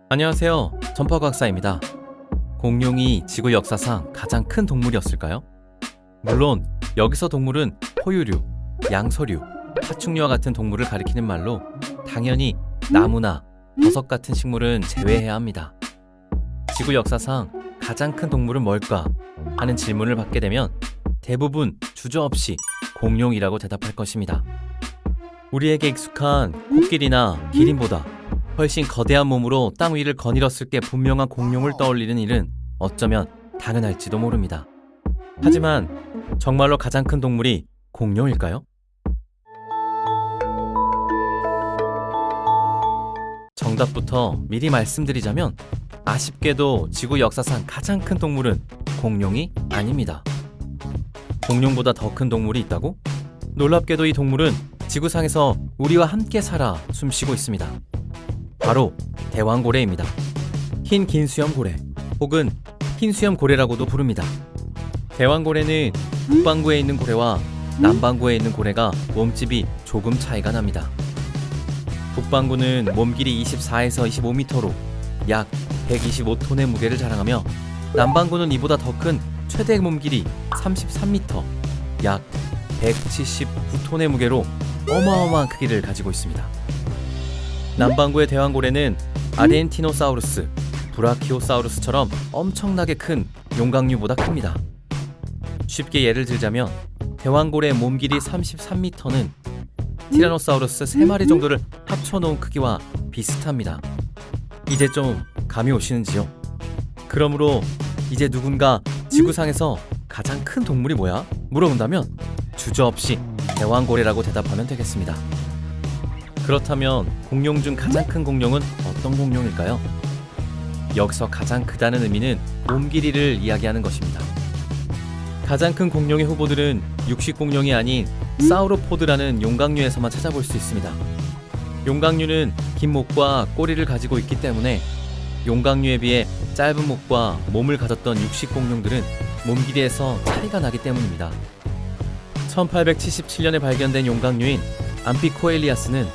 안녕하세요. 전파과학사입니다. 공룡이 지구 역사상 가장 큰 동물이었을까요? 물론 여기서 동물은 포유류, 양서류, 파충류와 같은 동물을 가리키는 말로 당연히 나무나 버섯 같은 식물은 제외해야 합니다. 지구 역사상 가장 큰 동물은 뭘까? 하는 질문을 받게 되면 대부분 주저없이 공룡이라고 대답할 것입니다. 우리에게 익숙한 코끼리나 기린보다 훨씬 거대한 몸으로 땅 위를 거닐었을 게 분명한 공룡을 떠올리는 일은 어쩌면 당연할지도 모릅니다. 하지만 정말로 가장 큰 동물이 공룡일까요? 정답부터 미리 말씀드리자면 아쉽게도 지구 역사상 가장 큰 동물은 공룡이 아닙니다. 공룡보다 더 큰 동물이 있다고? 놀랍게도 이 동물은 지구상에서 우리와 함께 살아 숨쉬고 있습니다. 바로 대왕고래입니다. 흰 긴수염고래 혹은 흰수염 고래라고도 부릅니다. 대왕고래는 북반구에 있는 고래와 남반구에 있는 고래가 몸집이 조금 차이가 납니다. 북반구는 몸길이 24에서 25m로 약 125톤의 무게를 자랑하며 남반구는 이보다 더 큰 최대 몸길이 33m, 약 179톤의 무게로 어마어마한 크기를 가지고 있습니다. 남반구의 대왕고래는 아르헨티노사우루스, 브라키오사우루스처럼 엄청나게 큰 용각류보다 큽니다. 쉽게 예를 들자면 대왕고래의 몸길이 33m는 티라노사우루스 3마리 정도를 합쳐놓은 크기와 비슷합니다. 이제 좀 감이 오시는지요? 그러므로 이제 누군가 지구상에서 가장 큰 동물이 뭐야? 물어본다면 주저없이 대왕고래라고 대답하면 되겠습니다. 그렇다면 공룡 중 가장 큰 공룡은 어떤 공룡일까요? 여기서 가장 크다는 의미는 몸 길이를 이야기하는 것입니다. 가장 큰 공룡의 후보들은 육식공룡이 아닌 사우로포드라는 용각류에서만 찾아볼 수 있습니다. 용각류는 긴 목과 꼬리를 가지고 있기 때문에 용각류에 비해 짧은 목과 몸을 가졌던 육식공룡들은 몸 길이에서 차이가 나기 때문입니다. 1877년에 발견된 용각류인 암피코엘리아스는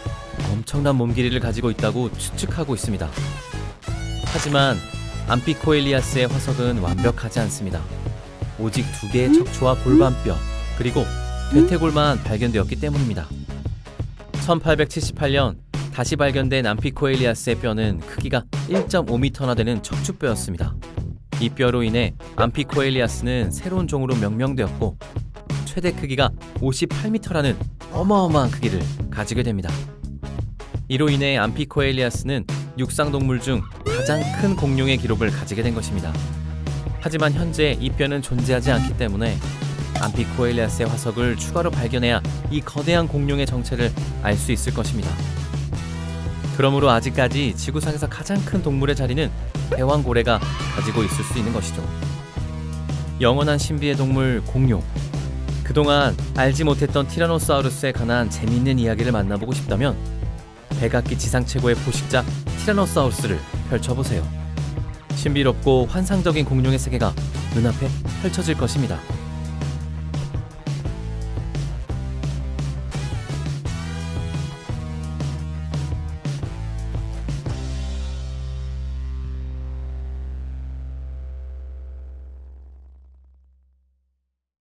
엄청난 몸 길이를 가지고 있다고 추측하고 있습니다. 하지만 암피코엘리아스의 화석은 완벽하지 않습니다. 오직 2개의 척추와 골반뼈 그리고 대퇴골만 발견되었기 때문입니다. 1878년 다시 발견된 암피코엘리아스의 뼈는 크기가 1.5m나 되는 척추뼈였습니다. 이 뼈로 인해 암피코엘리아스는 새로운 종으로 명명되었고 최대 크기가 58m라는 어마어마한 크기를 가지게 됩니다. 이로 인해 암피코엘리아스는 육상동물 중 가장 큰 공룡의 기록을 가지게 된 것입니다. 하지만 현재 이 뼈는 존재하지 않기 때문에 암피코엘리아스의 화석을 추가로 발견해야 이 거대한 공룡의 정체를 알 수 있을 것입니다. 그러므로 아직까지 지구상에서 가장 큰 동물의 자리는 대왕고래가 가지고 있을 수 있는 것이죠. 영원한 신비의 동물 공룡. 그동안 알지 못했던 티라노사우루스에 관한 재미있는 이야기를 만나보고 싶다면 백악기 지상 최고의 포식자 티라노사우루스를 펼쳐보세요. 신비롭고 환상적인 공룡의 세계가 눈앞에 펼쳐질 것입니다.